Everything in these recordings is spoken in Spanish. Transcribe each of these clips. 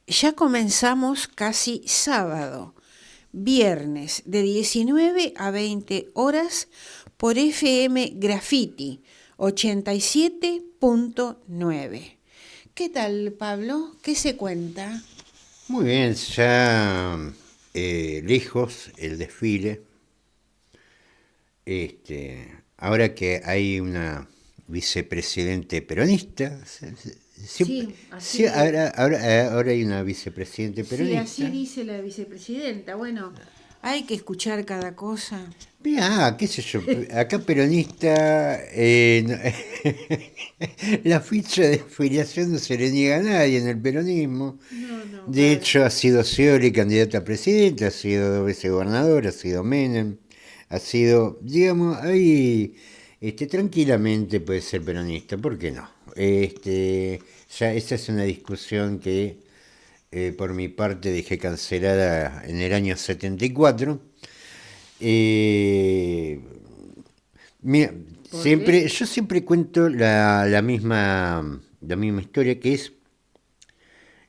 Ya comenzamos casi sábado, viernes de 19 a 20 horas por FM Graffiti 87.9. ¿Qué tal, Pablo? ¿Qué se cuenta? Muy bien, ya lejos el desfile. Ahora que hay una vicepresidente peronista, siempre, Sí, sí, así, ahora hay una vicepresidente sí, así peronista. dice la vicepresidenta. Bueno, hay que escuchar cada cosa. Mira, qué sé yo, acá peronista, la ficha de afiliación no se le niega a nadie en el peronismo. No, no, De hecho, ha sido Scioli candidata a presidente, ha sido 2 veces gobernador, ha sido Menem, ha sido, digamos, ahí tranquilamente puede ser peronista, ¿por qué no? Ya esa es una discusión que por mi parte dejé cancelada en el año 74. Eh, Mira, ¿por qué? yo siempre cuento la misma historia, que es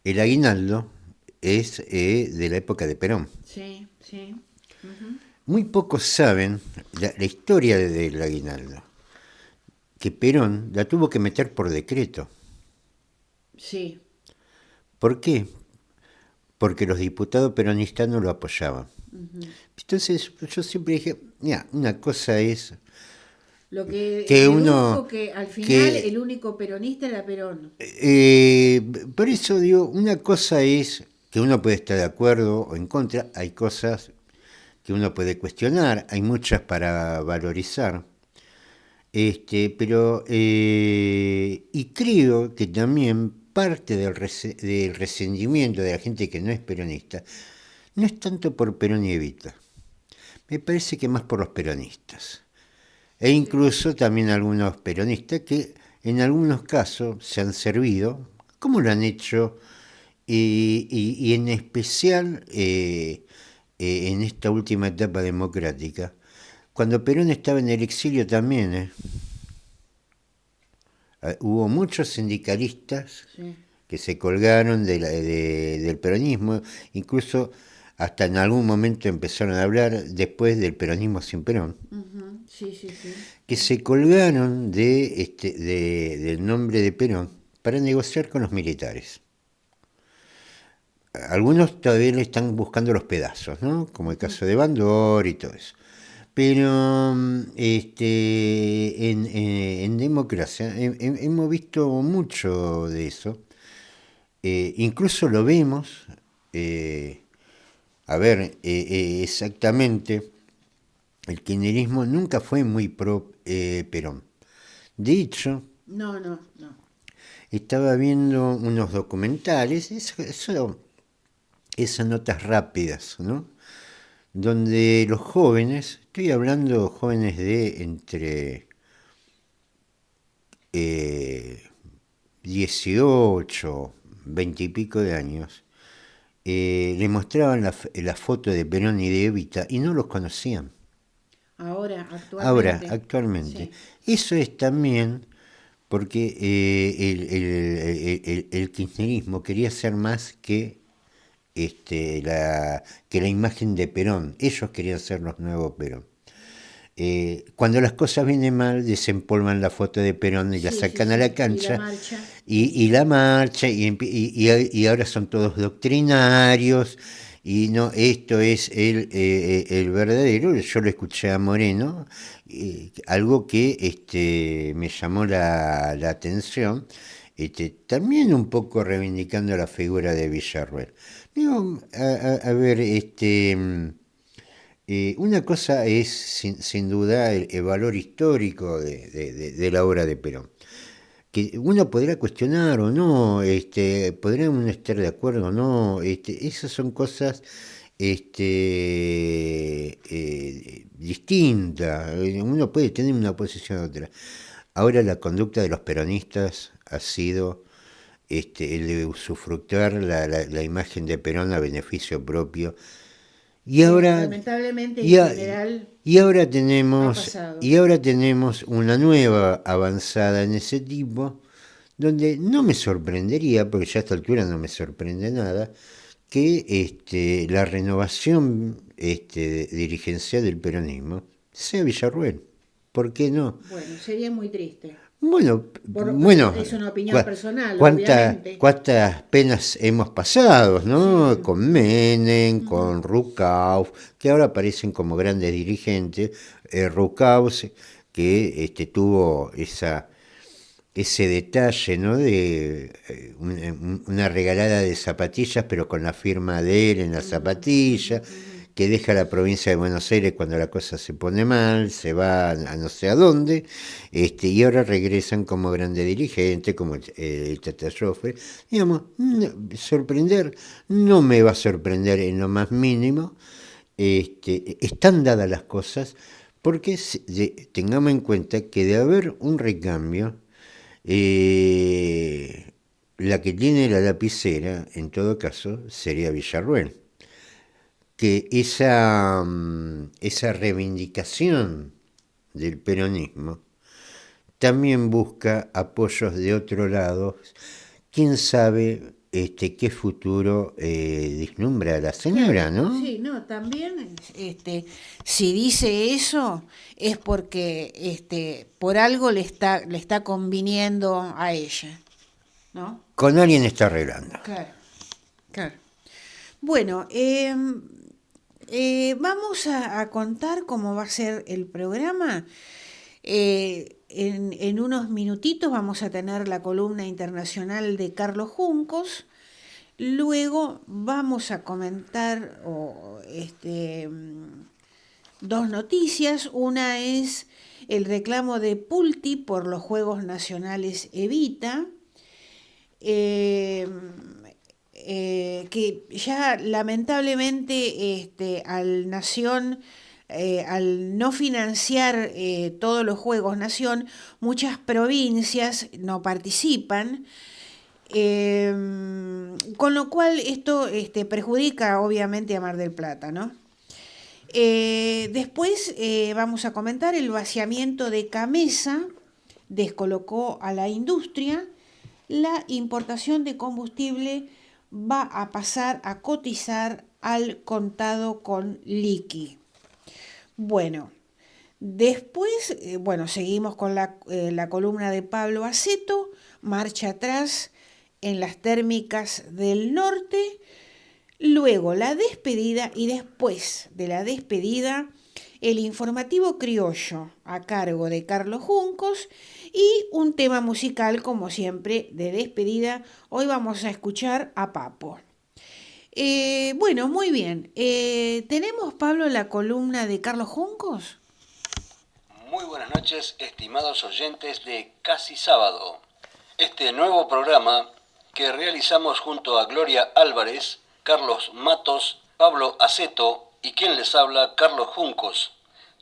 el aguinaldo es de la época de Perón. Sí, sí. Ujú. Muy pocos saben la historia del aguinaldo, que Perón la tuvo que meter por decreto. Sí. ¿Por qué? Porque los diputados peronistas no lo apoyaban. Ujú. Entonces yo siempre dije, mira, una cosa es Lo que que uno, dedujo que al final el que único peronista era Perón. por eso digo, una cosa es que uno puede estar de acuerdo o en contra, hay cosas que uno puede cuestionar, hay muchas para valorizar. Y creo que también parte del resentimiento de la gente que no es peronista no es tanto por Perón y Evita, me parece que más por los peronistas. E Sí. incluso también algunos peronistas que en algunos casos se han servido, como lo han hecho, y en especial en esta última etapa democrática. Cuando Perón estaba en el exilio también, hubo muchos sindicalistas Sí. que se colgaron del peronismo, incluso hasta en algún momento empezaron a hablar después del peronismo sin Perón, Ujú. Sí, sí, sí. que se colgaron del nombre de Perón para negociar con los militares. Algunos todavía le están buscando los pedazos, ¿no? Como el Ujú. caso de Bandor y todo eso. Pero en democracia hemos visto mucho de eso. Incluso lo vemos, eh, a ver, exactamente, el kirchnerismo nunca fue muy pro Perón. De hecho, No, no, no. estaba viendo unos documentales, esas notas rápidas, ¿no? Donde los jóvenes, estoy hablando jóvenes de entre eh, 18, 20 y pico de años, le mostraban la foto de Perón y de Evita y no los conocían. Ahora, Ahora, actualmente. actualmente, Sí. eso es también porque el kirchnerismo quería ser más que la imagen de Perón. Ellos querían ser los nuevos Perón. Cuando las cosas vienen mal, desempolvan la foto de Perón y la Sí, sí, sacan a la sí. Y la cancha marcha. y la marcha y ahora son todos doctrinarios y no, esto es el verdadero. Yo lo escuché a Moreno, algo que me llamó la atención, también un poco reivindicando la figura de Villarruel. Digo, a ver, una cosa es sin duda el valor histórico de la obra de Perón, que uno podrá cuestionar o no, podrá uno estar de acuerdo o no, esas son cosas distintas, uno puede tener una posición u otra. Ahora la conducta de los peronistas ha sido el de usufructuar la imagen de Perón a beneficio propio y Que ahora, lamentablemente en y, a- general y ahora ha tenemos, pasado. y ahora tenemos una nueva avanzada en ese tipo, donde no me sorprendería, porque ya a esta altura no me sorprende nada, que la renovación dirigencial del peronismo sea Villarruel. ¿Por qué no? Bueno, sería muy triste. Bueno, bueno, Es una opinión personal, cuántas, obviamente. cuántas penas hemos pasado, ¿no? Sí. Con Menem, Ujú. con Rucauf, que ahora aparecen como grandes dirigentes. Rucauf, que tuvo ese detalle, ¿no? De una regalada de zapatillas, pero con la firma de él en la Ujú, ujú, zapatilla, ujú. que deja la provincia de Buenos Aires cuando la cosa se pone mal, se va a no sé a dónde, y ahora regresan como grande dirigente, como el Tata Joffre. Digamos, sorprender, no me va a sorprender en lo más mínimo. Están dadas las cosas, porque tengamos en cuenta que de haber un recambio, eh, la que tiene la lapicera, en todo caso, sería Villarruel. Que esa reivindicación del peronismo también busca apoyos de otro lado. ¿Quién sabe qué futuro vislumbra la señora, Claro, no? sí, no, también, si dice eso es porque, por algo le está conviniendo a ella, ¿no? Con alguien está arreglando. Claro, claro. Bueno, vamos a contar cómo va a ser el programa. En unos minutitos vamos a tener la columna internacional de Carlos Juncos. Luego vamos a comentar dos noticias. Una es el reclamo de Pulti por los Juegos Nacionales Evita, eh, que ya lamentablemente al Nación, al no financiar todos los Juegos Nación, muchas provincias no participan. Con lo cual esto perjudica obviamente a Mar del Plata, ¿no? Después vamos a comentar el vaciamiento de Camesa, descolocó a la industria, la importación de combustible va a pasar a cotizar al contado con liqui. Bueno, después, seguimos con la columna de Pablo Aceto, marcha atrás en las térmicas del norte, luego la despedida y después de la despedida el informativo criollo a cargo de Carlos Juncos y un tema musical como siempre de despedida. Hoy vamos a escuchar a Papo. Bueno, muy bien. ¿Tenemos, Pablo, la columna de Carlos Juncos? Muy buenas noches, estimados oyentes de Casi Sábado. Este nuevo programa que realizamos junto a Gloria Álvarez, Carlos Matos, Pablo Aceto y quien les habla, Carlos Juncos.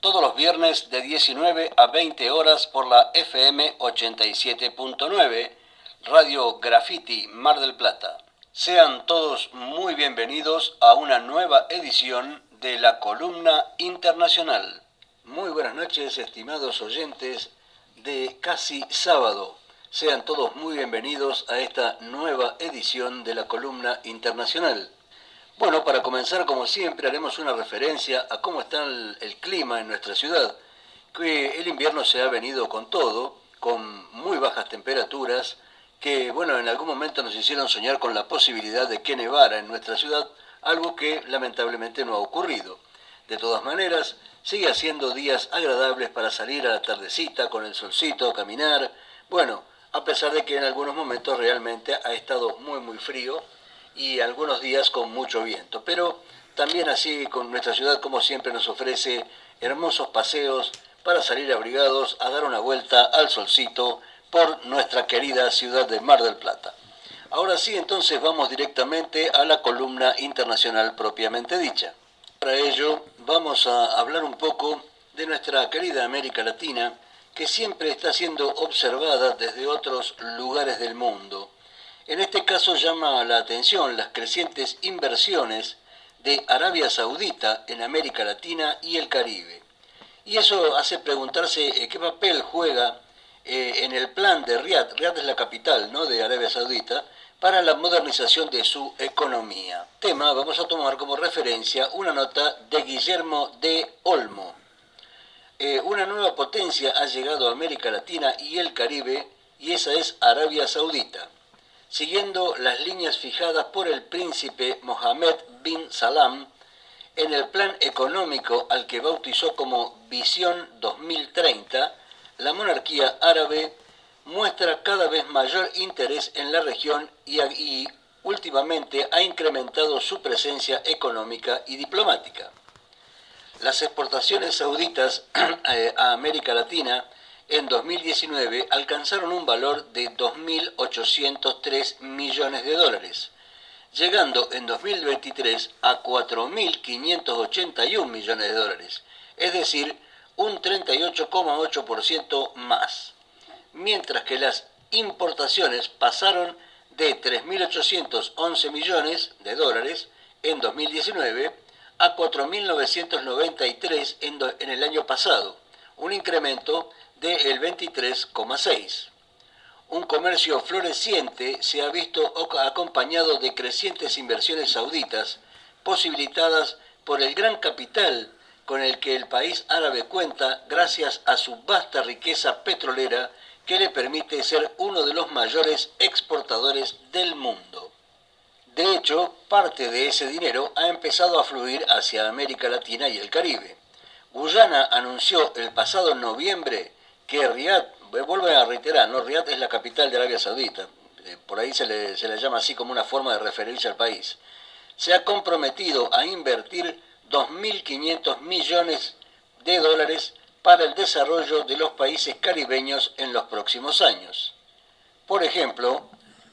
Todos los viernes de 19 a 20 horas por la FM 87.9, Radio Graffiti Mar del Plata. Sean todos muy bienvenidos a una nueva edición de la Columna Internacional. Muy buenas noches, estimados oyentes de Casi Sábado. Sean todos muy bienvenidos a esta nueva edición de la Columna Internacional. Bueno, para comenzar, como siempre, haremos una referencia a cómo está el clima en nuestra ciudad, que el invierno se ha venido con todo, con muy bajas temperaturas, que, bueno, en algún momento nos hicieron soñar con la posibilidad de que nevara en nuestra ciudad, algo que lamentablemente no ha ocurrido. De todas maneras, sigue haciendo días agradables para salir a la tardecita con el solcito, caminar. Bueno, a pesar de que en algunos momentos realmente ha estado muy frío y algunos días con mucho viento. Pero también así con nuestra ciudad, como siempre, nos ofrece hermosos paseos para salir abrigados a dar una vuelta al solcito por nuestra querida ciudad de Mar del Plata. Ahora sí, entonces vamos directamente a la columna internacional propiamente dicha. Para ello vamos a hablar un poco de nuestra querida América Latina, que siempre está siendo observada desde otros lugares del mundo. En este caso llama la atención las crecientes inversiones de Arabia Saudita en América Latina y el Caribe. Y eso hace preguntarse qué papel juega en el plan de Riad. Riad es la capital, ¿no?, de Arabia Saudita, para la modernización de su economía. Tema, vamos a tomar como referencia una nota de Guillermo de Olmo. Una nueva potencia ha llegado a América Latina y el Caribe, y esa es Arabia Saudita. Siguiendo las líneas fijadas por el príncipe Mohammed bin Salam, en el plan económico al que bautizó como Visión 2030, la monarquía árabe muestra cada vez mayor interés en la región y últimamente ha incrementado su presencia económica y diplomática. Las exportaciones sauditas a América Latina en 2019 alcanzaron un valor de 2.803 millones de dólares, llegando en 2023 a 4.581 millones de dólares, es decir, un 38,8% más, mientras que las importaciones pasaron de 3.811 millones de dólares en 2019 a 4.993 en el año pasado, un incremento del 23,6%. Un comercio floreciente se ha visto acompañado de crecientes inversiones sauditas, posibilitadas por el gran capital con el que el país árabe cuenta gracias a su vasta riqueza petrolera que le permite ser uno de los mayores exportadores del mundo. De hecho, parte de ese dinero ha empezado a fluir hacia América Latina y el Caribe. Guyana anunció el pasado noviembre que Riad, vuelvo a reiterar, ¿no?, Riad es la capital de Arabia Saudita, por ahí se le llama así como una forma de referirse al país, se ha comprometido a invertir 2.500 millones de dólares para el desarrollo de los países caribeños en los próximos años. Por ejemplo,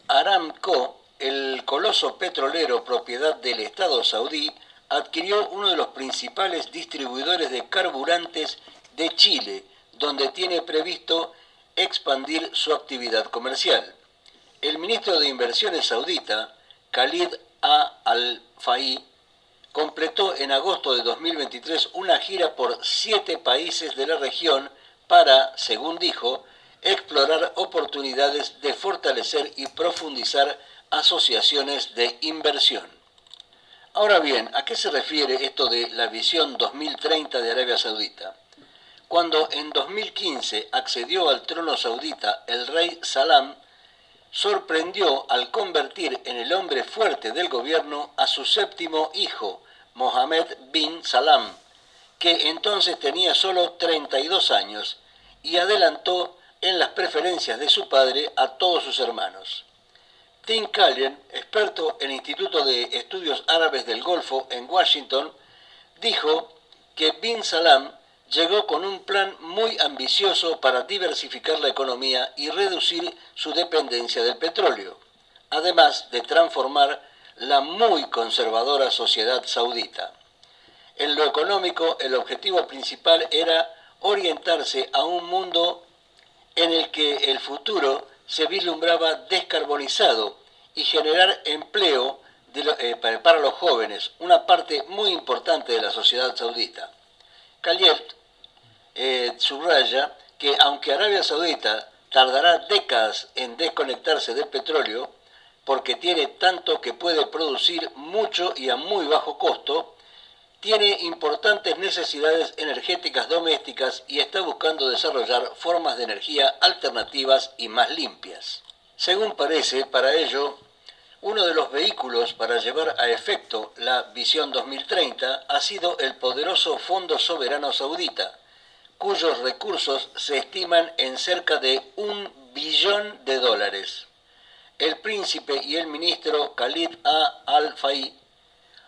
Aramco, el coloso petrolero propiedad del Estado saudí, adquirió uno de los principales distribuidores de carburantes de Chile, donde tiene previsto expandir su actividad comercial. El ministro de Inversiones saudita, Khalid Al-Fayy, completó en agosto de 2023 una gira por 7 países de la región para, según dijo, explorar oportunidades de fortalecer y profundizar asociaciones de inversión. Ahora bien, ¿a qué se refiere esto de la Visión 2030 de Arabia Saudita? Cuando en 2015 accedió al trono saudita el rey Salam, sorprendió al convertir en el hombre fuerte del gobierno a su séptimo hijo, Mohammed bin Salam, que entonces tenía solo 32 años, y adelantó en las preferencias de su padre a todos sus hermanos. Tim Callen, experto en el Instituto de Estudios Árabes del Golfo en Washington, dijo que bin Salam llegó con un plan muy ambicioso para diversificar la economía y reducir su dependencia del petróleo, además de transformar la muy conservadora sociedad saudita. En lo económico, el objetivo principal era orientarse a un mundo en el que el futuro se vislumbraba descarbonizado y generar empleo para los jóvenes, una parte muy importante de la sociedad saudita. Khaled subraya que aunque Arabia Saudita tardará décadas en desconectarse del petróleo, porque tiene tanto que puede producir mucho y a muy bajo costo, tiene importantes necesidades energéticas domésticas y está buscando desarrollar formas de energía alternativas y más limpias. Según parece, para ello, uno de los vehículos para llevar a efecto la Visión 2030 ha sido el poderoso Fondo Soberano Saudita, cuyos recursos se estiman en cerca de $1 billón. El príncipe y el ministro Khalid Al-Fayy,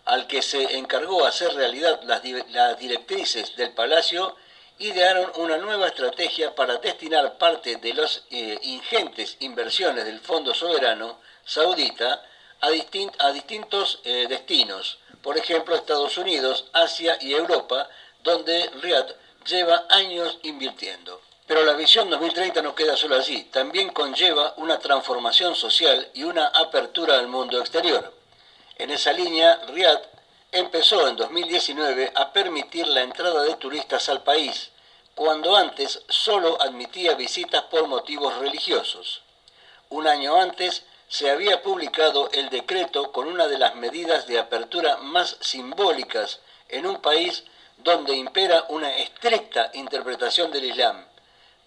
al que se encargó hacer realidad las directrices del palacio, idearon una nueva estrategia para destinar parte de las ingentes inversiones del Fondo Soberano Saudita a distintos destinos, por ejemplo Estados Unidos, Asia y Europa, donde Riad lleva años invirtiendo. Pero la Visión 2030 no queda solo allí, también conlleva una transformación social y una apertura al mundo exterior. En esa línea, Riad empezó en 2019 a permitir la entrada de turistas al país, cuando antes solo admitía visitas por motivos religiosos. Un año antes se había publicado el decreto con una de las medidas de apertura más simbólicas en un país donde impera una estricta interpretación del Islam: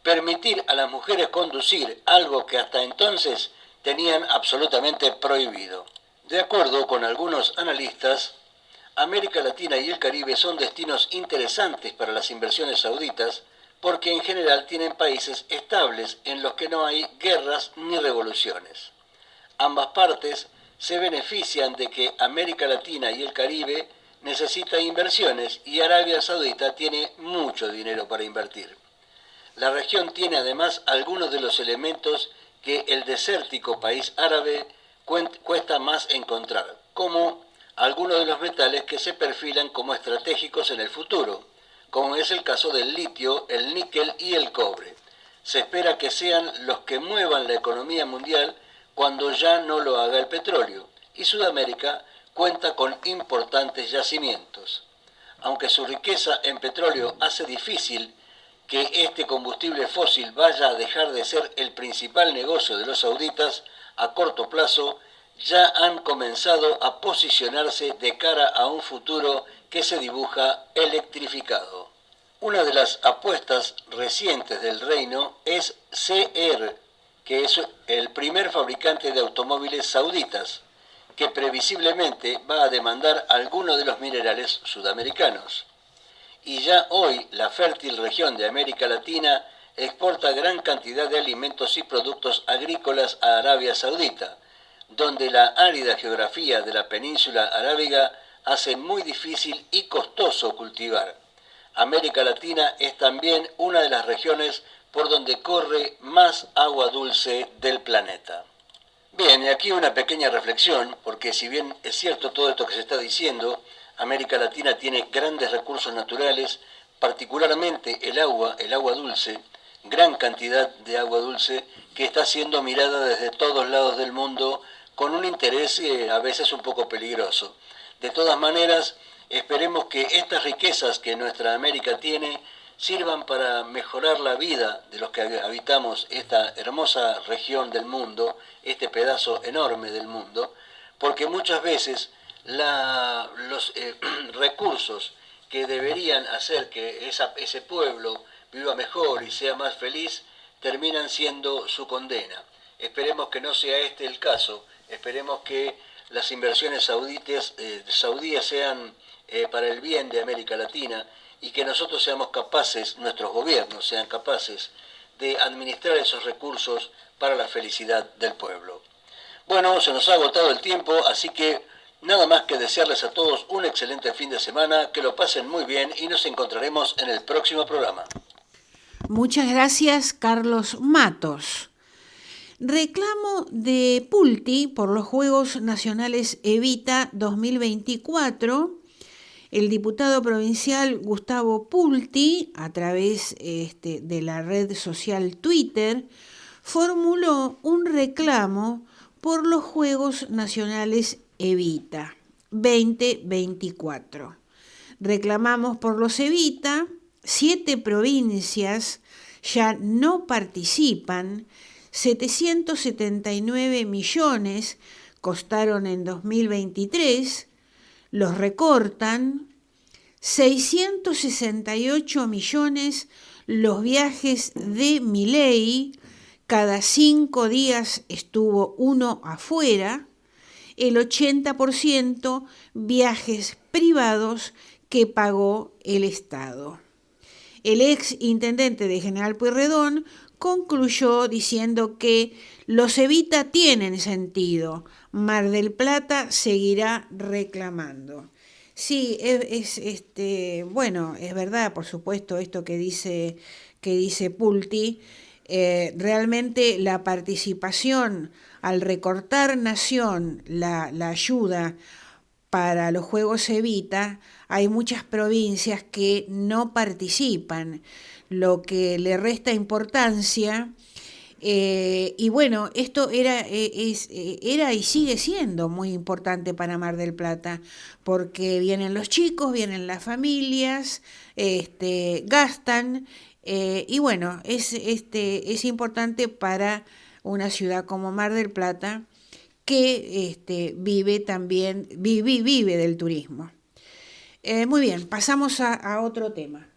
permitir a las mujeres conducir, algo que hasta entonces tenían absolutamente prohibido. De acuerdo con algunos analistas, América Latina y el Caribe son destinos interesantes para las inversiones sauditas porque en general tienen países estables en los que no hay guerras ni revoluciones. Ambas partes se benefician de que América Latina y el Caribe necesita inversiones y Arabia Saudita tiene mucho dinero para invertir. La región tiene además algunos de los elementos que el desértico país árabe cuesta más encontrar, como algunos de los metales que se perfilan como estratégicos en el futuro, como es el caso del litio, el níquel y el cobre. Se espera que sean los que muevan la economía mundial cuando ya no lo haga el petróleo, y Sudamérica cuenta con importantes yacimientos. Aunque su riqueza en petróleo hace difícil que este combustible fósil vaya a dejar de ser el principal negocio de los sauditas, a corto plazo ya han comenzado a posicionarse de cara a un futuro que se dibuja electrificado. Una de las apuestas recientes del reino es CR, que es el primer fabricante de automóviles sauditas, que previsiblemente va a demandar algunos de los minerales sudamericanos. Y ya hoy la fértil región de América Latina exporta gran cantidad de alimentos y productos agrícolas a Arabia Saudita, donde la árida geografía de la península arábiga hace muy difícil y costoso cultivar. América Latina es también una de las regiones por donde corre más agua dulce del planeta. Bien, y aquí una pequeña reflexión, porque si bien es cierto todo esto que se está diciendo, América Latina tiene grandes recursos naturales, particularmente el agua dulce, gran cantidad de agua dulce que está siendo mirada desde todos lados del mundo con un interés a veces un poco peligroso. De todas maneras, esperemos que estas riquezas que nuestra América tiene sirvan para mejorar la vida de los que habitamos esta hermosa región del mundo, este pedazo enorme del mundo, porque muchas veces los recursos que deberían hacer que ese pueblo viva mejor y sea más feliz terminan siendo su condena. Esperemos que no sea este el caso, esperemos que las inversiones saudíes sean para el bien de América Latina y que nosotros seamos capaces, nuestros gobiernos sean capaces de administrar esos recursos para la felicidad del pueblo. Bueno, se nos ha agotado el tiempo, así que nada más que desearles a todos un excelente fin de semana, que lo pasen muy bien y nos encontraremos en el próximo programa. Muchas gracias, Carlos Matos. Reclamo de Pulti por los Juegos Nacionales Evita 2024. El diputado provincial Gustavo Pulti, a través de la red social Twitter, formuló un reclamo por los Juegos Nacionales Evita 2024. Reclamamos por los Evita, 7 provincias ya no participan, 779 millones costaron en 2023, los recortan, 668 millones los viajes de Milei, cada 5 días estuvo uno afuera, el 80% viajes privados que pagó el Estado. El ex intendente de General Pueyrredón concluyó diciendo que los Evita tienen sentido, Mar del Plata seguirá reclamando. Sí, es verdad, por supuesto, esto que dice Pulti. Realmente la participación al recortar nación, la ayuda para los Juegos Evita, hay muchas provincias que no participan, lo que le resta importancia Y bueno, esto era y sigue siendo muy importante para Mar del Plata, porque vienen los chicos, vienen las familias, gastan, y bueno, es importante para una ciudad como Mar del Plata, que vive también, vive del turismo. Muy bien, pasamos a otro tema.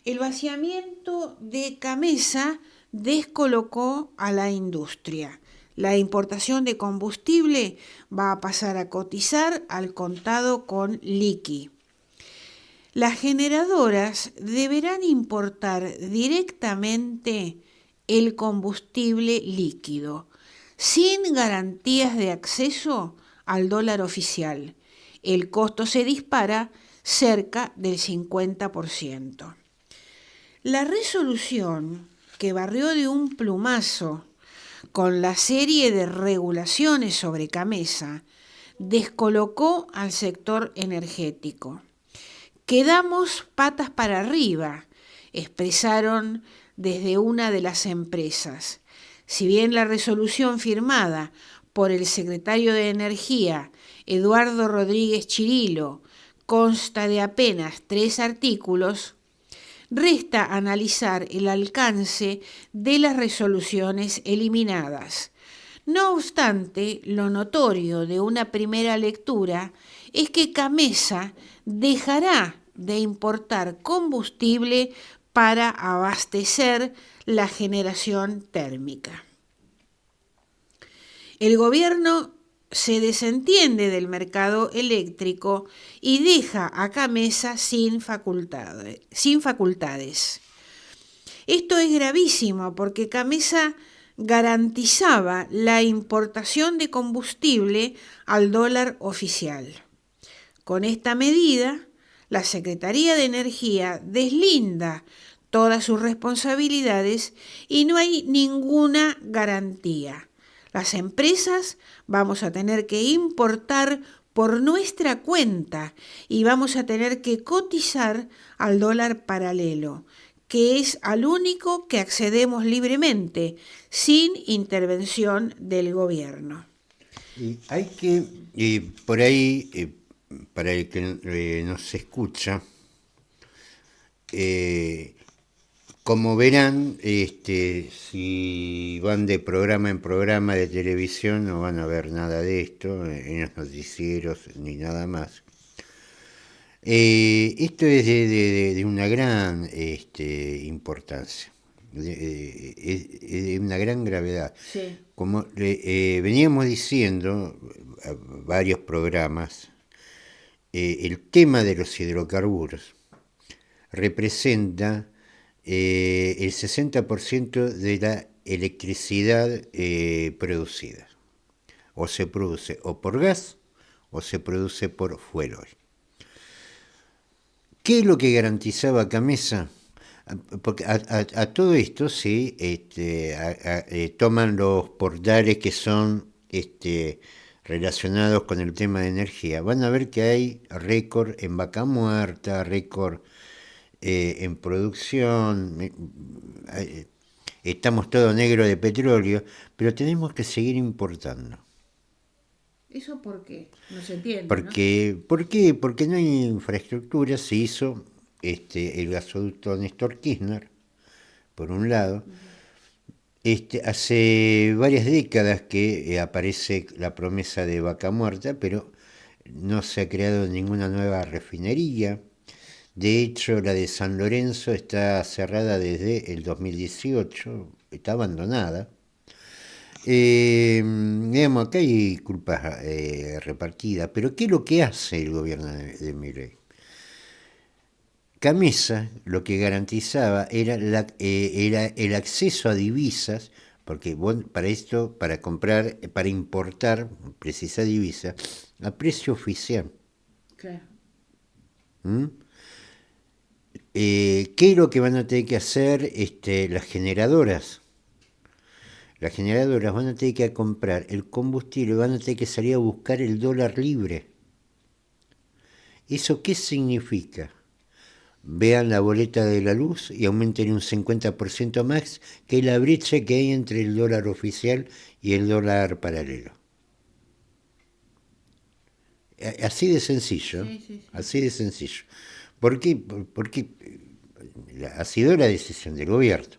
El vaciamiento de Camesa descolocó a la industria. La importación de combustible va a pasar a cotizar al contado con liqui. Las generadoras deberán importar directamente el combustible líquido, sin garantías de acceso al dólar oficial. El costo se dispara cerca del 50%. La resolución, que barrió de un plumazo con la serie de regulaciones sobre Camesa, descolocó al sector energético. Quedamos patas para arriba, expresaron desde una de las empresas. Si bien la resolución firmada por el secretario de Energía, Eduardo Rodríguez Chirilo, consta de apenas 3 artículos, resta analizar el alcance de las resoluciones eliminadas. No obstante, lo notorio de una primera lectura es que Camesa dejará de importar combustible para abastecer la generación térmica. El gobierno se desentiende del mercado eléctrico y deja a Camesa sin facultades. Esto es gravísimo porque Camesa garantizaba la importación de combustible al dólar oficial. Con esta medida, la Secretaría de Energía deslinda todas sus responsabilidades y no hay ninguna garantía. Las empresas vamos a tener que importar por nuestra cuenta y vamos a tener que cotizar al dólar paralelo, que es al único que accedemos libremente, sin intervención del gobierno. Y hay que, por ahí, para el que nos escucha, como verán, si van de programa en programa de televisión no van a ver nada de esto, en los noticieros ni nada más. Esto es de una gran importancia, de una gran gravedad. Sí. Como veníamos diciendo, varios programas, el tema de los hidrocarburos representa el 60% de la electricidad producida. O se produce o por gas o se produce por fuel oil. ¿Qué es lo que garantizaba Camesa? Porque a todo esto sí toman los portales que son relacionados con el tema de energía. Van a ver que hay récord en Vaca Muerta, récord en producción, estamos todo negro de petróleo, pero tenemos que seguir importando. ¿Eso por qué? No se entiende, ¿no? ¿Por qué? Porque no hay infraestructura. Se hizo el gasoducto Néstor Kirchner, por un lado. Hace varias décadas que aparece la promesa de Vaca Muerta, pero no se ha creado ninguna nueva refinería. De hecho, la de San Lorenzo está cerrada desde el 2018, está abandonada. Digamos, acá hay culpas repartidas, pero ¿qué es lo que hace el gobierno de Milei? Camesa lo que garantizaba era el acceso a divisas, porque vos, para comprar, para importar, precisa divisa, a precio oficial. Claro. ¿Qué es lo que van a tener que hacer las generadoras? Las generadoras van a tener que comprar el combustible, van a tener que salir a buscar el dólar libre. ¿Eso qué significa? vean la boleta de la luz y aumenten un 50% más que la brecha que hay entre el dólar oficial y el dólar paralelo. Así de sencillo, Sí, sí, sí. así de sencillo. ¿Por qué? Porque ha sido la decisión del gobierno.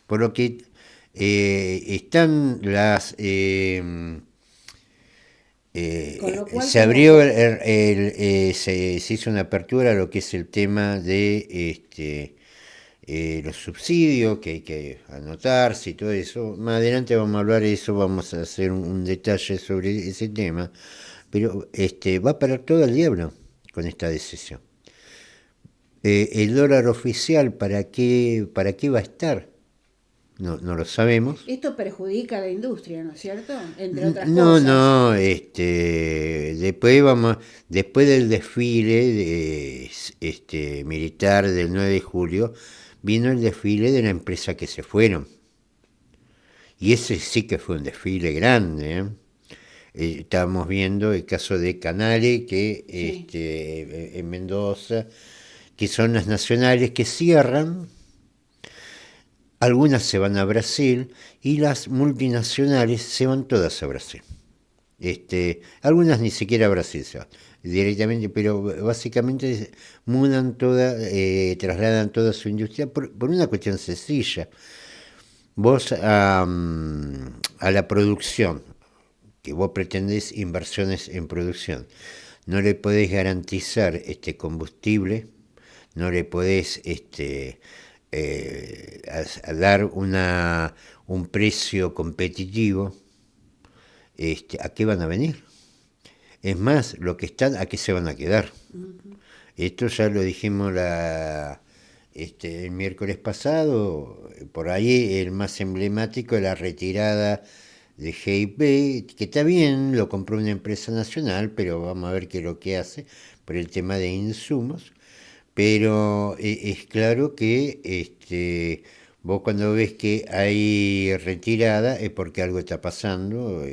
Por lo que están las... Con lo cual, se como abrió, se hizo una apertura a lo que es el tema de los subsidios, que hay que anotarse y todo eso. Más adelante vamos a hablar de eso, vamos a hacer un detalle sobre ese tema. Pero va a parar todo el diablo con esta decisión. El dólar oficial, para qué va a estar? No, no lo sabemos. esto perjudica a la industria, ¿no es cierto? Entre otras No, cosas. no, después del desfile militar del 9 de julio, vino el desfile de la empresa que se fueron. Y ese sí que fue un desfile grande, ¿eh? Estábamos viendo el caso de Canale, que Sí. en Mendoza, que son las nacionales que cierran, algunas se van a Brasil y las multinacionales se van todas a Brasil. Algunas ni siquiera a Brasil se van directamente, pero básicamente trasladan toda su industria por una cuestión sencilla. Vos a la producción, que vos pretendés inversiones en producción, no le podés garantizar este combustible, no le podés a dar un precio competitivo, ¿a qué van a venir? Es más, lo que están, ¿a qué se van a quedar? Esto ya lo dijimos el miércoles pasado, por ahí el más emblemático es la retirada de GIP, que está bien, lo compró una empresa nacional, pero vamos a ver qué es lo que hace por el tema de insumos. Pero es claro que vos cuando ves que hay retirada es porque algo está pasando,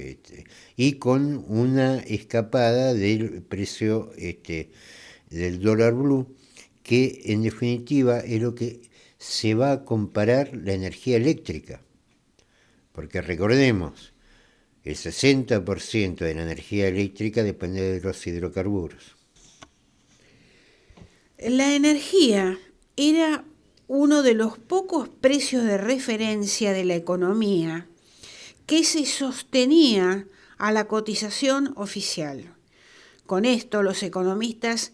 y con una escapada del precio del dólar blue, que en definitiva es lo que se va a comparar la energía eléctrica. Porque recordemos, el 60% de la energía eléctrica depende de los hidrocarburos. La energía era uno de los pocos precios de referencia de la economía que se sostenía a la cotización oficial. Con esto, los economistas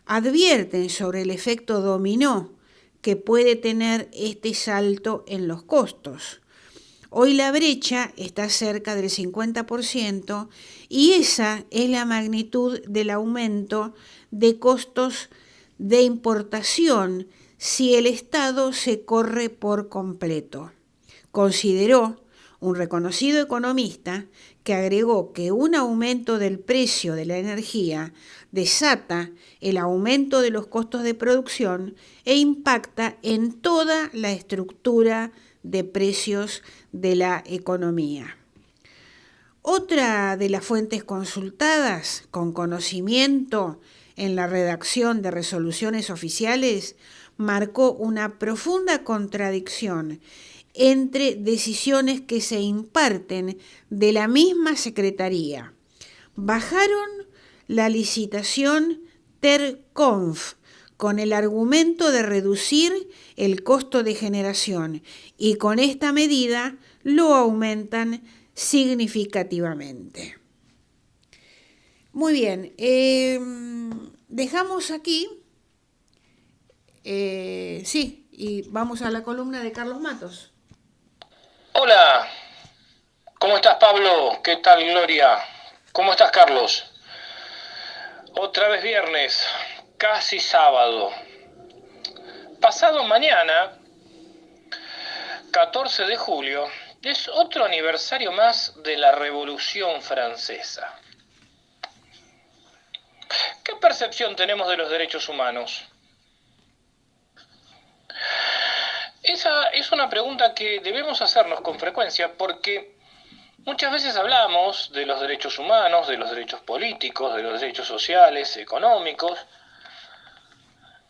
advierten sobre el efecto dominó que puede tener este salto en los costos. Hoy la brecha está cerca del 50% y esa es la magnitud del aumento de costos de importación si el Estado se corre por completo. Consideró un reconocido economista que agregó que un aumento del precio de la energía desata el aumento de los costos de producción e impacta en toda la estructura de precios de la economía. Otra de las fuentes consultadas con conocimiento en la redacción de resoluciones oficiales marcó una profunda contradicción entre decisiones que se imparten de la misma Secretaría. Bajaron la licitación TERCONF con el argumento de reducir el costo de generación y con esta medida lo aumentan significativamente. Muy bien, dejamos aquí, sí, y vamos a la columna de Carlos Matos. Hola, ¿cómo estás, Pablo? ¿Qué tal, Gloria? ¿Cómo estás, Carlos? Otra vez viernes, casi sábado. Pasado mañana, 14 de julio, es otro aniversario más de la Revolución Francesa. ¿Qué percepción tenemos de los derechos humanos? Esa es una pregunta que debemos hacernos con frecuencia porque muchas veces hablamos de los derechos humanos, de los derechos políticos, de los derechos sociales, económicos,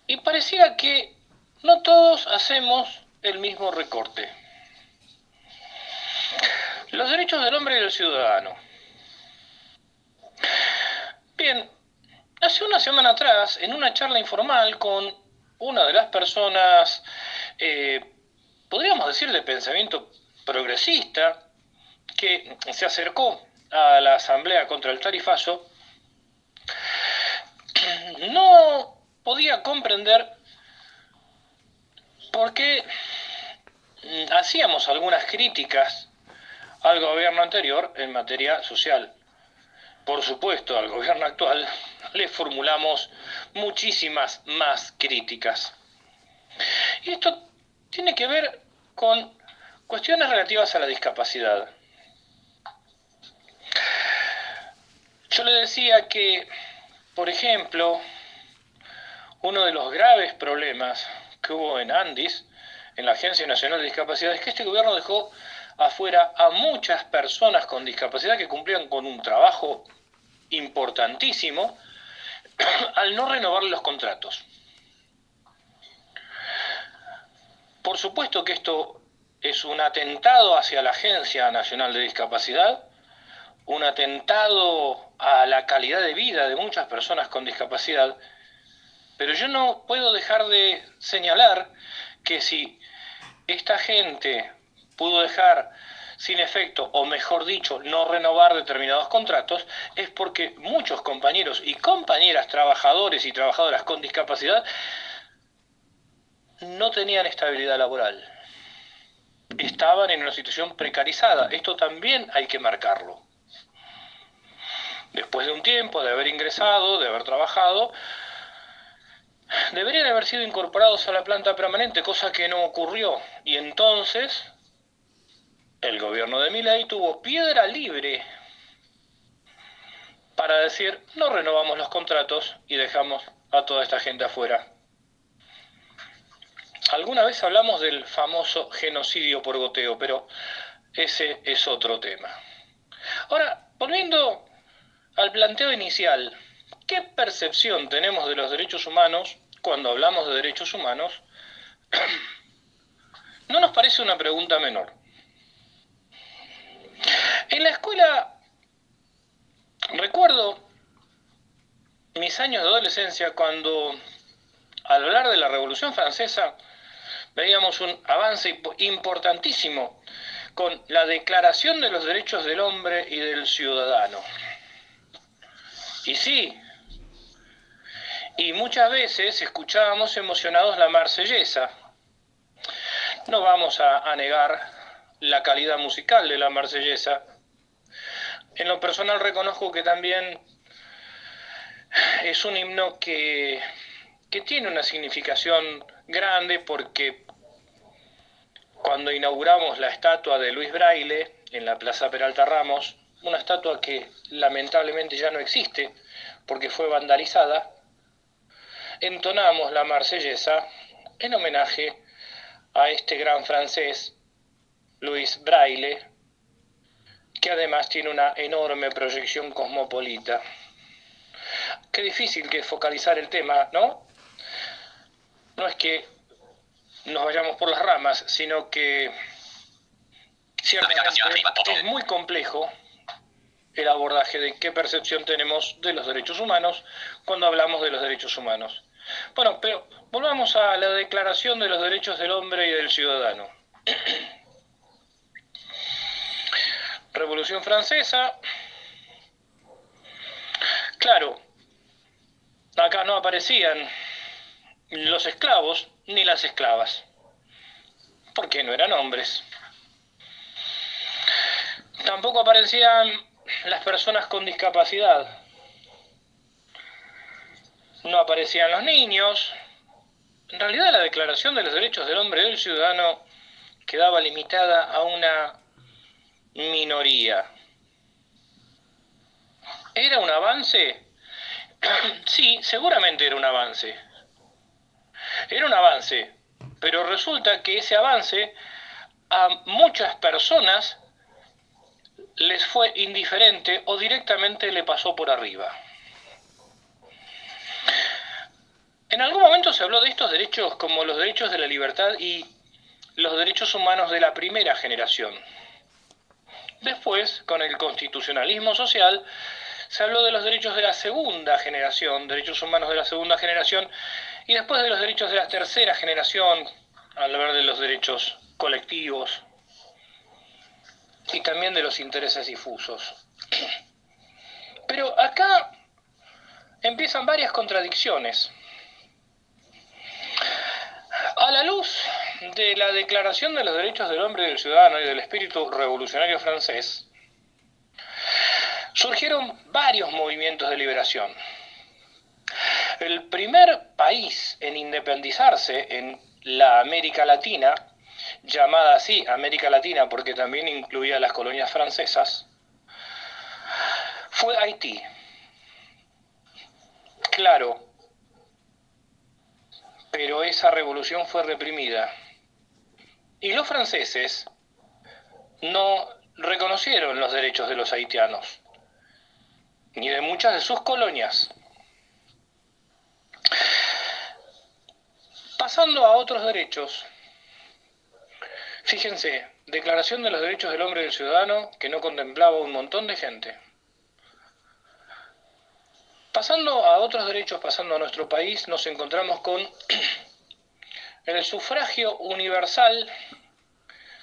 y pareciera que no todos hacemos el mismo recorte. Los derechos del hombre y del ciudadano. Bien, hace una semana atrás, en una charla informal con una de las personas, podríamos decir de pensamiento progresista, que se acercó a la Asamblea contra el Tarifazo, no podía comprender por qué hacíamos algunas críticas al gobierno anterior en materia social. Por supuesto, al gobierno actual le formulamos muchísimas más críticas. Y esto tiene que ver con cuestiones relativas a la discapacidad. Yo le decía que, por ejemplo, uno de los graves problemas que hubo en Andis, en la Agencia Nacional de Discapacidad, es que este gobierno dejó afuera a muchas personas con discapacidad que cumplían con un trabajo importantísimo al no renovar los contratos. Por supuesto que esto es un atentado hacia la Agencia Nacional de Discapacidad, un atentado a la calidad de vida de muchas personas con discapacidad, pero yo no puedo dejar de señalar que si esta gente pudo dejar sin efecto, o mejor dicho, no renovar determinados contratos, es porque muchos compañeros y compañeras, trabajadores y trabajadoras con discapacidad, no tenían estabilidad laboral. Estaban en una situación precarizada. Esto también hay que marcarlo. Después de un tiempo de haber ingresado, de haber trabajado, deberían haber sido incorporados a la planta permanente, cosa que no ocurrió. Y entonces el gobierno de Milei tuvo piedra libre para decir, no renovamos los contratos y dejamos a toda esta gente afuera. Alguna vez hablamos del famoso genocidio por goteo, pero ese es otro tema. Ahora, volviendo al planteo inicial, ¿qué percepción tenemos de los derechos humanos cuando hablamos de derechos humanos? No nos parece una pregunta menor. En la escuela, recuerdo mis años de adolescencia cuando, al hablar de la Revolución Francesa, veíamos un avance importantísimo con la Declaración de los Derechos del Hombre y del Ciudadano. Y sí, y muchas veces escuchábamos emocionados la Marsellesa. No vamos a negar la calidad musical de la Marsellesa. En lo personal reconozco que también es un himno que tiene una significación grande, porque cuando inauguramos la estatua de Luis Braille en la Plaza Peralta Ramos, una estatua que lamentablemente ya no existe porque fue vandalizada, entonamos la Marsellesa en homenaje a este gran francés, Luis Braille, que además tiene una enorme proyección cosmopolita. Qué difícil que es focalizar el tema, ¿no? No es que nos vayamos por las ramas, sino que ciertamente es muy complejo el abordaje de qué percepción tenemos de los derechos humanos cuando hablamos de los derechos humanos. Bueno, pero volvamos a la Declaración de los Derechos del Hombre y del Ciudadano. Revolución Francesa. Claro, acá no aparecían los esclavos ni las esclavas, porque no eran hombres. Tampoco aparecían las personas con discapacidad. No aparecían los niños. En realidad la Declaración de los Derechos del Hombre y del Ciudadano quedaba limitada a una minoría. ¿Era un avance? Sí, seguramente era un avance. Era un avance, pero resulta que ese avance a muchas personas les fue indiferente o directamente le pasó por arriba. En algún momento se habló de estos derechos como los derechos de la libertad y los derechos humanos de la primera generación. Después, con el constitucionalismo social, se habló de los derechos de la segunda generación, derechos humanos de la segunda generación, y después de los derechos de la tercera generación, al hablar de los derechos colectivos y también de los intereses difusos. Pero acá empiezan varias contradicciones. A la luz de la Declaración de los Derechos del Hombre y del Ciudadano y del espíritu revolucionario francés, surgieron varios movimientos de liberación. El primer país en independizarse en la América Latina, llamada así América Latina porque también incluía las colonias francesas, fue Haití. Claro, pero esa revolución fue reprimida. Y los franceses no reconocieron los derechos de los haitianos, ni de muchas de sus colonias. Pasando a otros derechos, fíjense, Declaración de los Derechos del Hombre y del Ciudadano, que no contemplaba un montón de gente. Pasando a otros derechos, pasando a nuestro país, nos encontramos con el sufragio universal,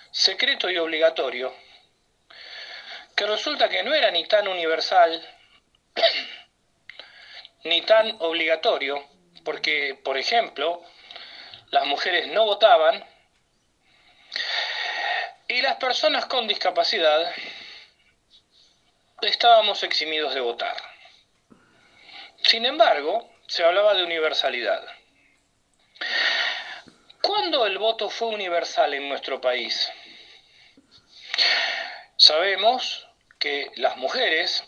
secreto y obligatorio, que resulta que no era ni tan universal ni tan obligatorio, porque, por ejemplo, las mujeres no votaban y las personas con discapacidad estábamos eximidos de votar. Sin embargo, se hablaba de universalidad. ¿Cuándo el voto fue universal en nuestro país? Sabemos que las mujeres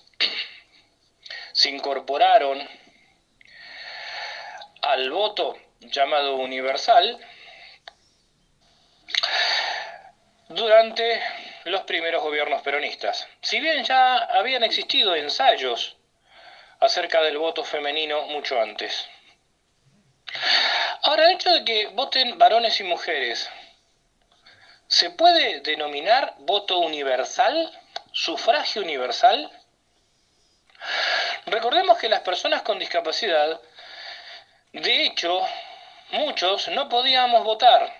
se incorporaron al voto llamado universal durante los primeros gobiernos peronistas. Si bien ya habían existido ensayos acerca del voto femenino mucho antes. Ahora, el hecho de que voten varones y mujeres, ¿se puede denominar voto universal? ¿Sufragio universal? Recordemos que las personas con discapacidad, de hecho, muchos no podíamos votar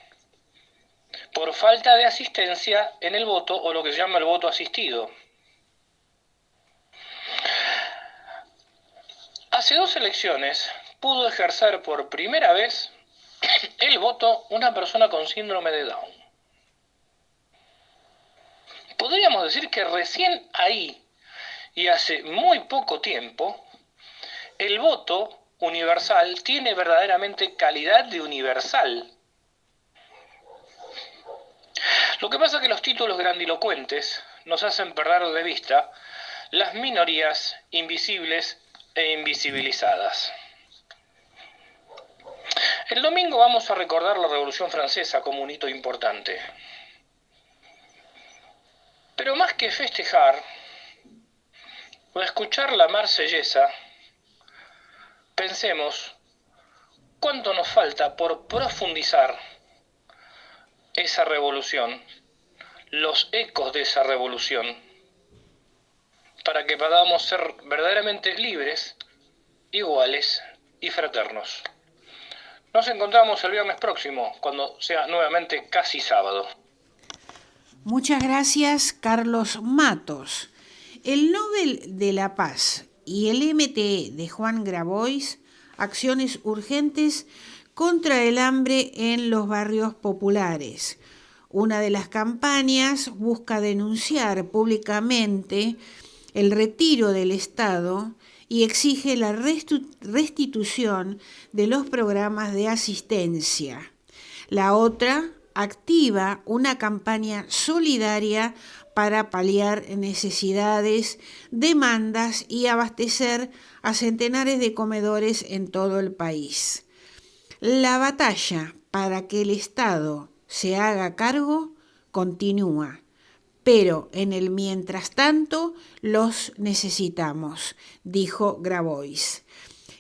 por falta de asistencia en el voto, o lo que se llama el voto asistido. Hace 2 elecciones pudo ejercer por primera vez el voto una persona con síndrome de Down. Podríamos decir que recién ahí, y hace muy poco tiempo, el voto universal tiene verdaderamente calidad de universal. Lo que pasa es que los títulos grandilocuentes nos hacen perder de vista las minorías invisibles e invisibilizadas. El domingo vamos a recordar la Revolución Francesa como un hito importante. Pero más que festejar o escuchar la Marsellesa, pensemos cuánto nos falta por profundizar esa revolución, los ecos de esa revolución, para que podamos ser verdaderamente libres, iguales y fraternos. Nos encontramos el viernes próximo, cuando sea nuevamente casi sábado. Muchas gracias, Carlos Matos. El Nobel de la Paz y el MTE de Juan Grabois, acciones urgentes contra el hambre en los barrios populares. Una de las campañas busca denunciar públicamente el retiro del Estado y exige la restitución de los programas de asistencia. La otra activa una campaña solidaria para paliar necesidades, demandas y abastecer a centenares de comedores en todo el país. La batalla para que el Estado se haga cargo continúa, pero en el mientras tanto los necesitamos, dijo Grabois.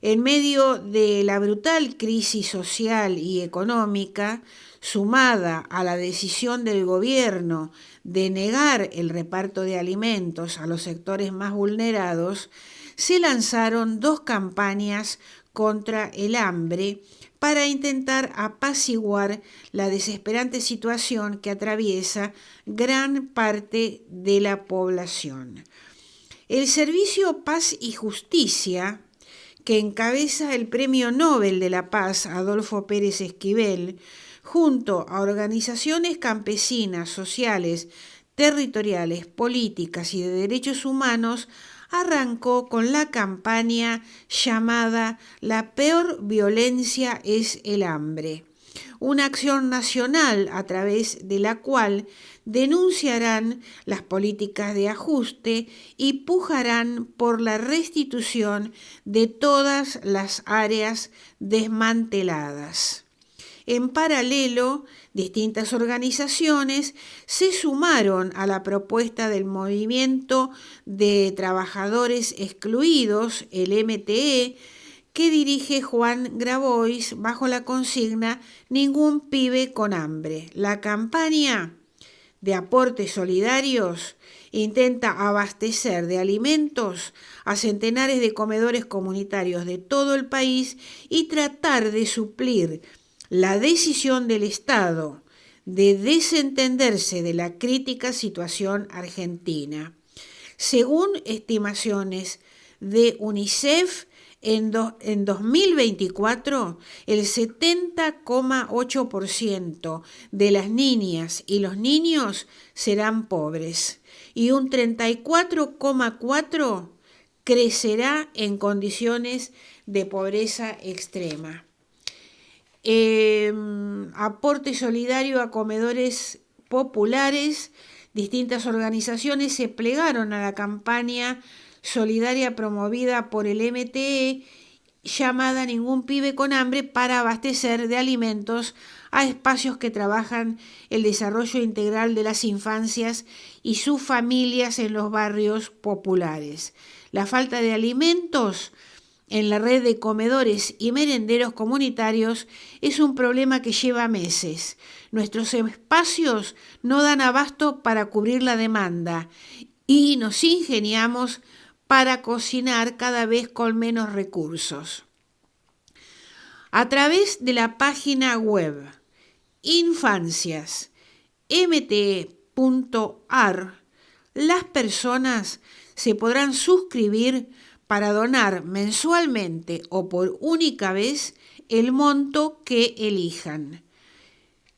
En medio de la brutal crisis social y económica, sumada a la decisión del gobierno de negar el reparto de alimentos a los sectores más vulnerados, se lanzaron 2 campañas contra el hambre para intentar apaciguar la desesperante situación que atraviesa gran parte de la población. El Servicio Paz y Justicia, que encabeza el Premio Nobel de la Paz Adolfo Pérez Esquivel, junto a organizaciones campesinas, sociales, territoriales, políticas y de derechos humanos, arrancó con la campaña llamada La peor violencia es el hambre, una acción nacional a través de la cual denunciarán las políticas de ajuste y pujarán por la restitución de todas las áreas desmanteladas. En paralelo, distintas organizaciones se sumaron a la propuesta del Movimiento de Trabajadores Excluidos, el MTE, que dirige Juan Grabois bajo la consigna Ningún pibe con hambre. La campaña de aportes solidarios intenta abastecer de alimentos a centenares de comedores comunitarios de todo el país y tratar de suplir la decisión del Estado de desentenderse de la crítica situación argentina. Según estimaciones de UNICEF, en 2024, el 70,8% de las niñas y los niños serán pobres y un 34,4% crecerá en condiciones de pobreza extrema. Aporte solidario a comedores populares. Distintas organizaciones se plegaron a la campaña solidaria promovida por el MTE llamada Ningún pibe con hambre para abastecer de alimentos a espacios que trabajan el desarrollo integral de las infancias y sus familias en los barrios populares. La falta de alimentos en la red de comedores y merenderos comunitarios es un problema que lleva meses. Nuestros espacios no dan abasto para cubrir la demanda y nos ingeniamos para cocinar cada vez con menos recursos. A través de la página web infanciasmte.ar, las personas se podrán suscribir para donar mensualmente o por única vez el monto que elijan.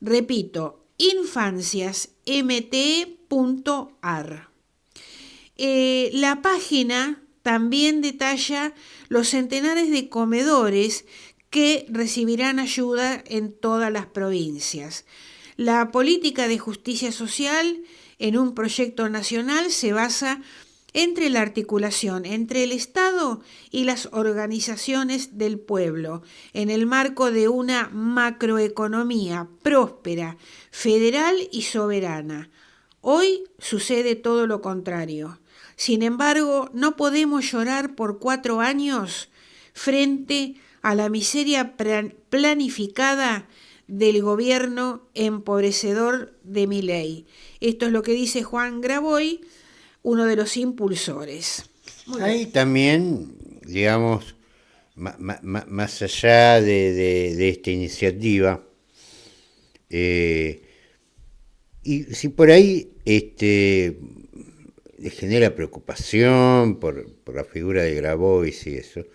Repito, infanciasmte.ar. La página también detalla los centenares de comedores que recibirán ayuda en todas las provincias. La política de justicia social en un proyecto nacional se basa entre la articulación entre el Estado y las organizaciones del pueblo, en el marco de una macroeconomía próspera, federal y soberana. Hoy sucede todo lo contrario. Sin embargo, no podemos llorar por 4 años frente a la miseria planificada del gobierno empobrecedor de Milei. Esto es lo que dice Juan Grabois, uno de los impulsores. Hay también, digamos, más allá de esta iniciativa, y si por ahí le genera preocupación por la figura de Grabois y eso,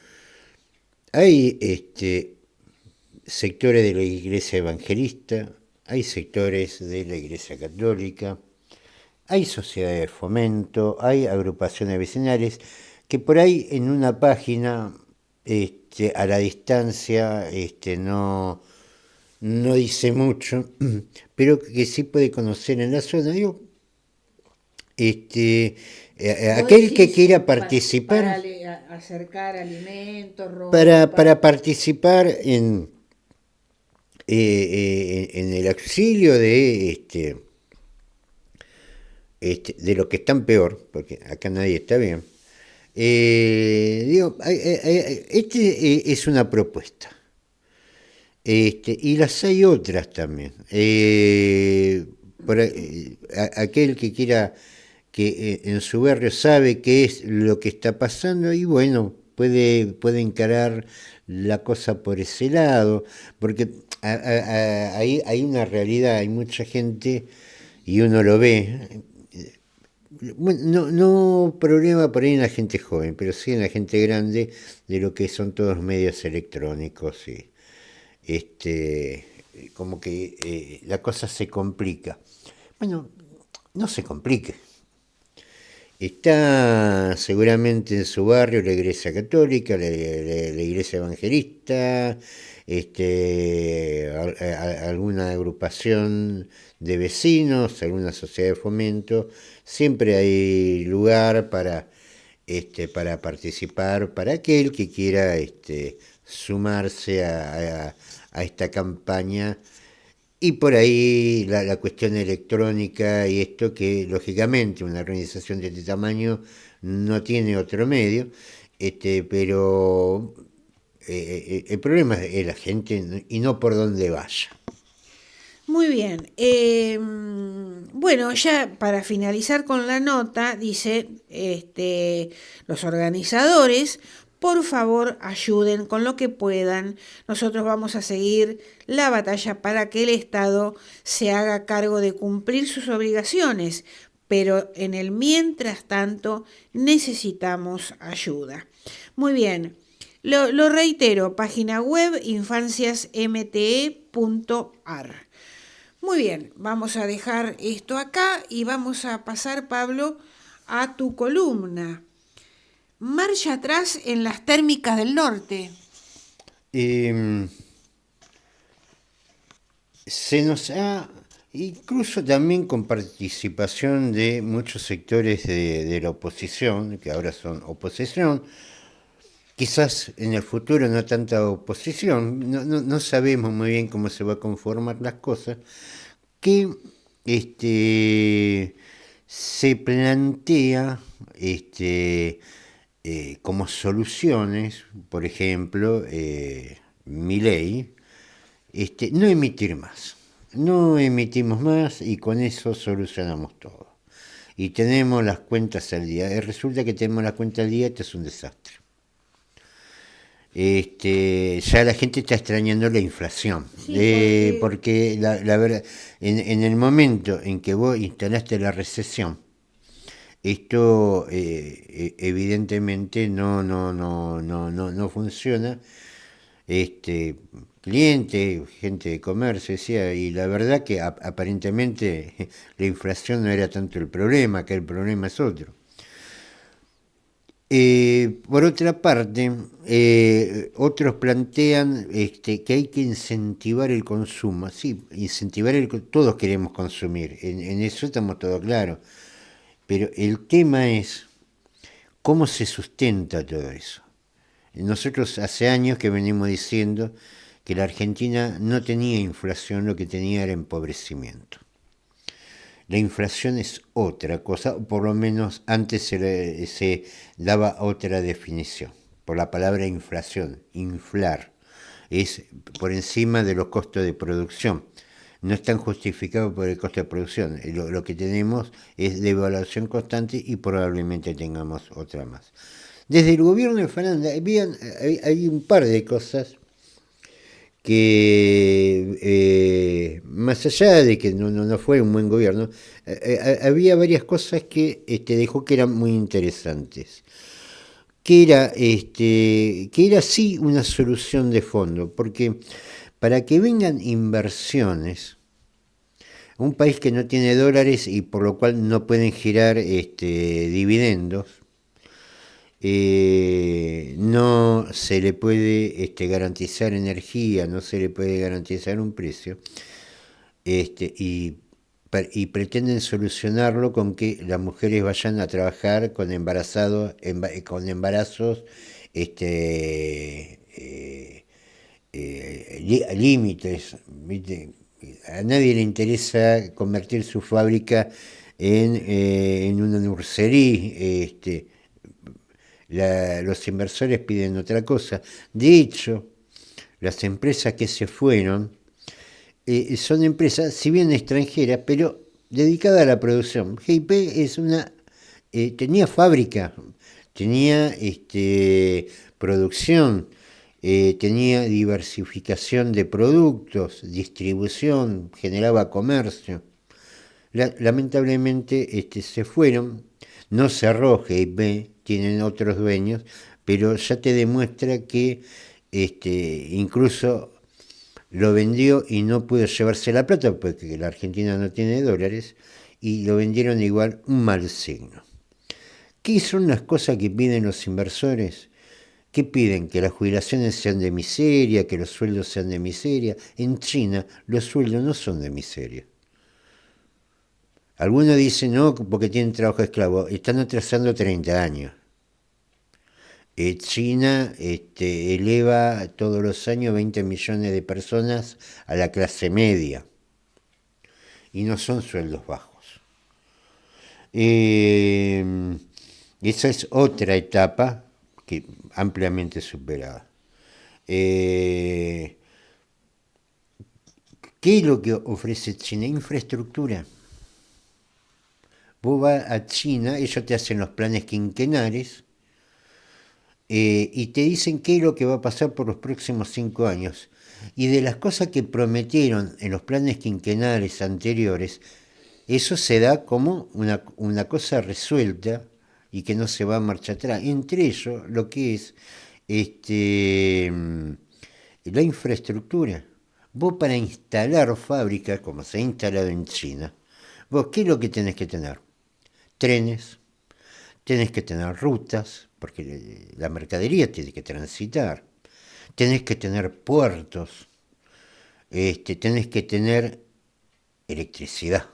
hay sectores de la Iglesia Evangelista, hay sectores de la Iglesia Católica, hay sociedades de fomento, hay agrupaciones vecinales que por ahí en una página a la distancia no dice mucho, pero que sí puede conocer en la zona. Digo, aquel que quiera participar para acercar alimentos, ropa, para participar en el auxilio de los que están peor, porque acá nadie está bien, digo, es una propuesta. Y las hay otras también. Aquel que quiera, que en su barrio sabe qué es lo que está pasando y bueno, puede encarar la cosa por ese lado, porque hay una realidad, hay mucha gente y uno lo ve. Bueno, no problema por ahí en la gente joven, pero sí en la gente grande de lo que son todos medios electrónicos y como que la cosa se complica. Bueno, no se complique. Está seguramente en su barrio la iglesia católica, la iglesia evangelista, alguna agrupación de vecinos, alguna sociedad de fomento. Siempre hay lugar para participar, para aquel que quiera sumarse a esta campaña. Y por ahí la cuestión electrónica y esto que lógicamente una organización de este tamaño no tiene otro medio, pero el problema es la gente y no por dónde vaya. Muy bien. Bueno, ya para finalizar con la nota, dice los organizadores, por favor ayuden con lo que puedan. Nosotros vamos a seguir la batalla para que el Estado se haga cargo de cumplir sus obligaciones, pero en el mientras tanto necesitamos ayuda. Muy bien. Lo reitero, página web infanciasmte.ar. Muy bien, vamos a dejar esto acá y vamos a pasar, Pablo, a tu columna. Marcha atrás en las térmicas del norte. Se nos ha, incluso también con participación de muchos sectores de la oposición, que ahora son oposición, quizás en el futuro no tanta oposición, no sabemos muy bien cómo se va a conformar las cosas, que se plantea como soluciones, por ejemplo, Milei, no emitir más. No emitimos más y con eso solucionamos todo. Y tenemos las cuentas al día. Resulta que tenemos las cuentas al día, esto es un desastre. Ya la gente está extrañando la inflación, Sí, porque la verdad, en el momento en que vos instalaste la recesión, esto evidentemente no funciona. Cliente, gente de comercio, decía, y la verdad que aparentemente la inflación no era tanto el problema, que el problema es otro. Por otra parte, otros plantean que hay que incentivar el consumo. Sí, todos queremos consumir, en eso estamos todos claros. Pero el tema es cómo se sustenta todo eso. Nosotros hace años que venimos diciendo que la Argentina no tenía inflación, lo que tenía era empobrecimiento. La inflación es otra cosa, por lo menos antes se daba otra definición, por la palabra inflación, inflar, es por encima de los costos de producción. No están justificados por el costo de producción. Lo que tenemos es devaluación constante y probablemente tengamos otra más. Desde el gobierno de Fernández hay un par de cosas que, más allá de que no fue un buen gobierno, había varias cosas que dejó que eran muy interesantes. Que era sí una solución de fondo, porque para que vengan inversiones, un país que no tiene dólares y por lo cual no pueden girar dividendos, no se le puede garantizar energía, no se le puede garantizar un precio, y pretenden solucionarlo con que las mujeres vayan a trabajar con con embarazos límites, ¿viste? A nadie le interesa convertir su fábrica en una nursería. los inversores piden otra cosa. De hecho, las empresas que se fueron son empresas, si bien extranjeras, pero dedicadas a la producción. GIP tenía fábrica, tenía producción, tenía diversificación de productos, distribución, generaba comercio. Lamentablemente se fueron, no cerró GIP, tienen otros dueños, pero ya te demuestra que incluso lo vendió y no pudo llevarse la plata porque la Argentina no tiene dólares y lo vendieron igual, un mal signo. ¿Qué son las cosas que piden los inversores? ¿Qué piden? Que las jubilaciones sean de miseria, que los sueldos sean de miseria. En China los sueldos no son de miseria. Algunos dicen no, porque tienen trabajo esclavo. Están atrasando 30 años. China eleva todos los años 20 millones de personas a la clase media. Y no son sueldos bajos. Esa es otra etapa que ampliamente superada. ¿Qué es lo que ofrece China? Infraestructura. Vos vas a China, ellos te hacen los planes quinquenales y te dicen qué es lo que va a pasar por los próximos 5 años. Y de las cosas que prometieron en los planes quinquenales anteriores, eso se da como una cosa resuelta y que no se va a marcha atrás. Entre ellos, lo que es la infraestructura. Vos para instalar fábricas, como se ha instalado en China, vos, ¿qué es lo que tenés que tener? Trenes, tenés que tener rutas, porque la mercadería tiene que transitar, tenés que tener puertos, tenés que tener electricidad.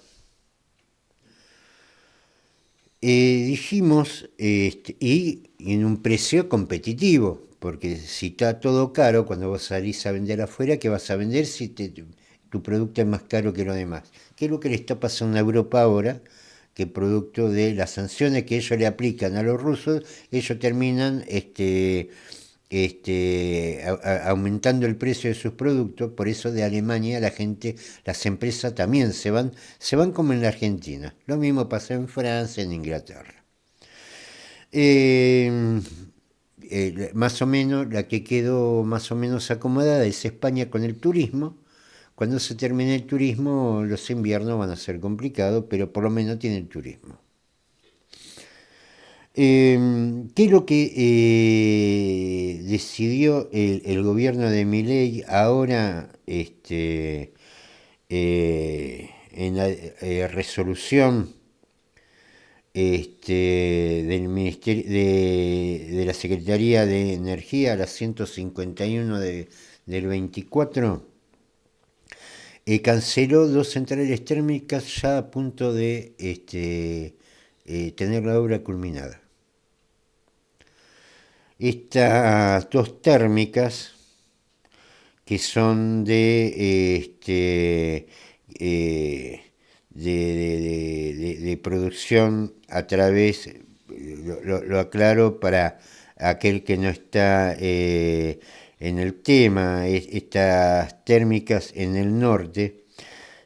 Dijimos, y en un precio competitivo, porque si está todo caro, cuando vos salís a vender afuera, ¿qué vas a vender si tu producto es más caro que lo demás? ¿Qué es lo que le está pasando a Europa ahora? Que producto de las sanciones que ellos le aplican a los rusos, ellos terminan aumentando el precio de sus productos. Por eso de Alemania la gente, las empresas también se van como en la Argentina. Lo mismo pasa en Francia, en Inglaterra. Más o menos, la que quedó más o menos acomodada es España con el turismo. Cuando se termine el turismo, los inviernos van a ser complicados, pero por lo menos tiene el turismo. ¿Qué es lo que decidió el gobierno de Milei ahora en la resolución del Ministerio de la Secretaría de Energía, la 151 del 24? Canceló 2 centrales térmicas ya a punto de tener la obra culminada. Estas 2 térmicas, que son de producción a través, lo aclaro para aquel que no está en el tema, estas térmicas en el norte,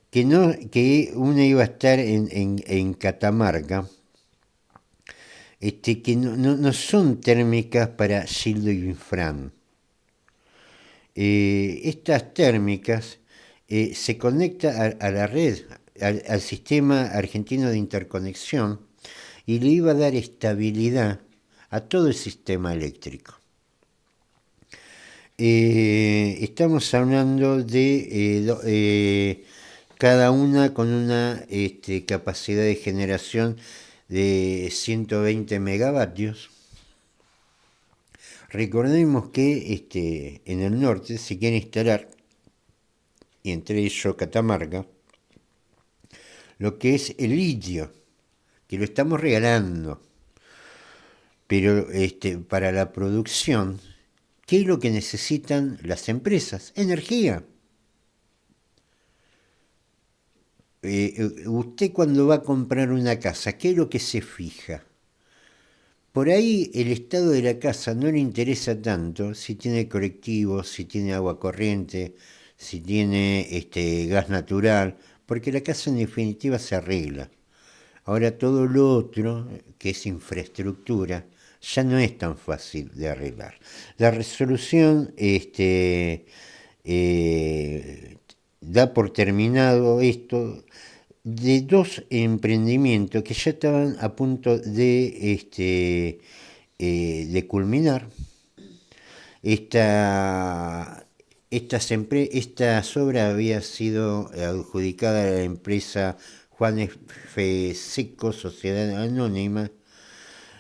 que una iba a estar en Catamarca, que no son térmicas para Gildo y Infram. Estas térmicas se conectan a la red, al sistema argentino de interconexión, y le iba a dar estabilidad a todo el sistema eléctrico. Estamos hablando de cada una con una capacidad de generación de 120 megavatios. Recordemos que en el norte se quiere instalar, y entre ellos Catamarca, lo que es el litio, que lo estamos regalando, pero para la producción, ¿qué es lo que necesitan las empresas? Energía. Usted cuando va a comprar una casa, ¿qué es lo que se fija? por ahí el estado de la casa no le interesa tanto si tiene colectivos, si tiene agua corriente, si tiene gas natural, porque la casa en definitiva se arregla. Ahora todo lo otro, que es infraestructura, ya no es tan fácil de arreglar. La resolución da por terminado esto de dos emprendimientos que ya estaban a punto de culminar. Esta obra había sido adjudicada a la empresa Juan F. Seco, Sociedad Anónima,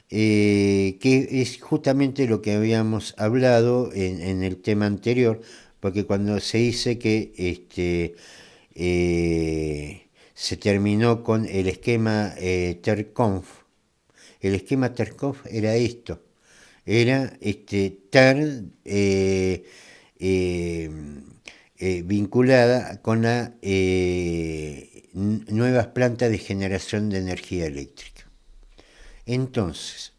que es justamente lo que habíamos hablado en el tema anterior, porque cuando se dice que se terminó con el esquema TERCONF, el esquema TERCONF era esto, era TER vinculada con la nuevas plantas de generación de energía eléctrica. Entonces,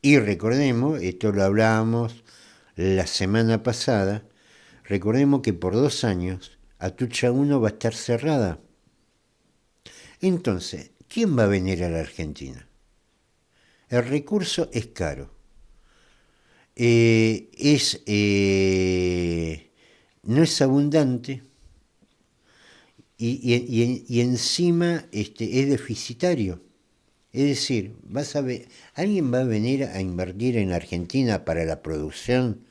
y recordemos, esto lo hablábamos la semana pasada, recordemos que por 2 años Atucha 1 va a estar cerrada. Entonces, ¿quién va a venir a la Argentina? El recurso es caro. No es abundante y encima es deficitario. Es decir, alguien va a venir a invertir en Argentina para la producción,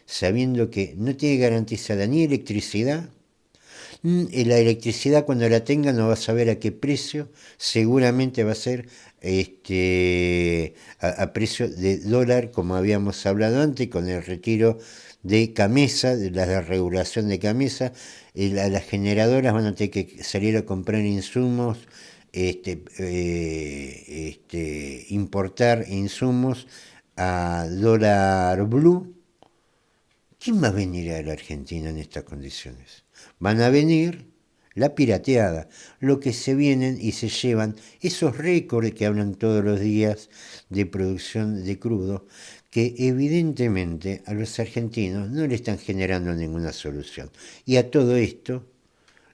sabiendo que no tiene garantizada ni electricidad. La electricidad cuando la tenga no va a saber a qué precio, seguramente va a ser a precio de dólar, como habíamos hablado antes, con el retiro de CAMESA, de la regulación de CAMESA. Las generadoras van a tener que salir a comprar insumos, importar insumos a dólar blue. ¿Quién va a venir a la Argentina en estas condiciones? Van a venir la pirateada, lo que se vienen y se llevan esos récords que hablan todos los días de producción de crudo, que evidentemente a los argentinos no le están generando ninguna solución. Y a todo esto,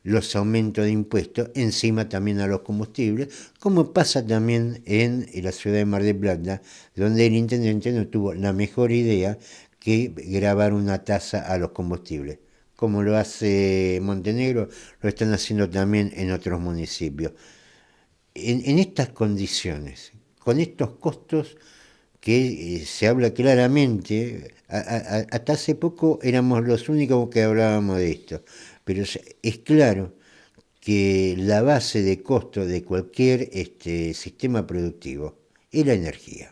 los aumentos de impuestos, encima también a los combustibles, como pasa también en la ciudad de Mar del Plata, donde el intendente no tuvo la mejor idea que grabar una tasa a los combustibles. Como lo hace Montenegro, lo están haciendo también en otros municipios. En estas condiciones, con estos costos que se habla claramente, hasta hace poco éramos los únicos que hablábamos de esto, pero es claro que la base de costo de cualquier sistema productivo es la energía.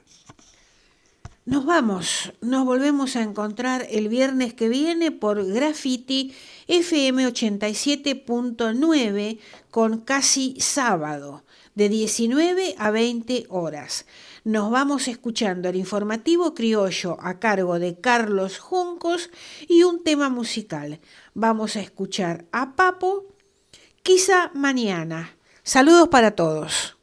Nos vamos, nos volvemos a encontrar el viernes que viene por Graffiti FM 87.9 con Casi Sábado, de 19 a 20 horas. Nos vamos escuchando el informativo criollo a cargo de Carlos Juncos y un tema musical. Vamos a escuchar a Papo, Quizá Mañana. Saludos para todos.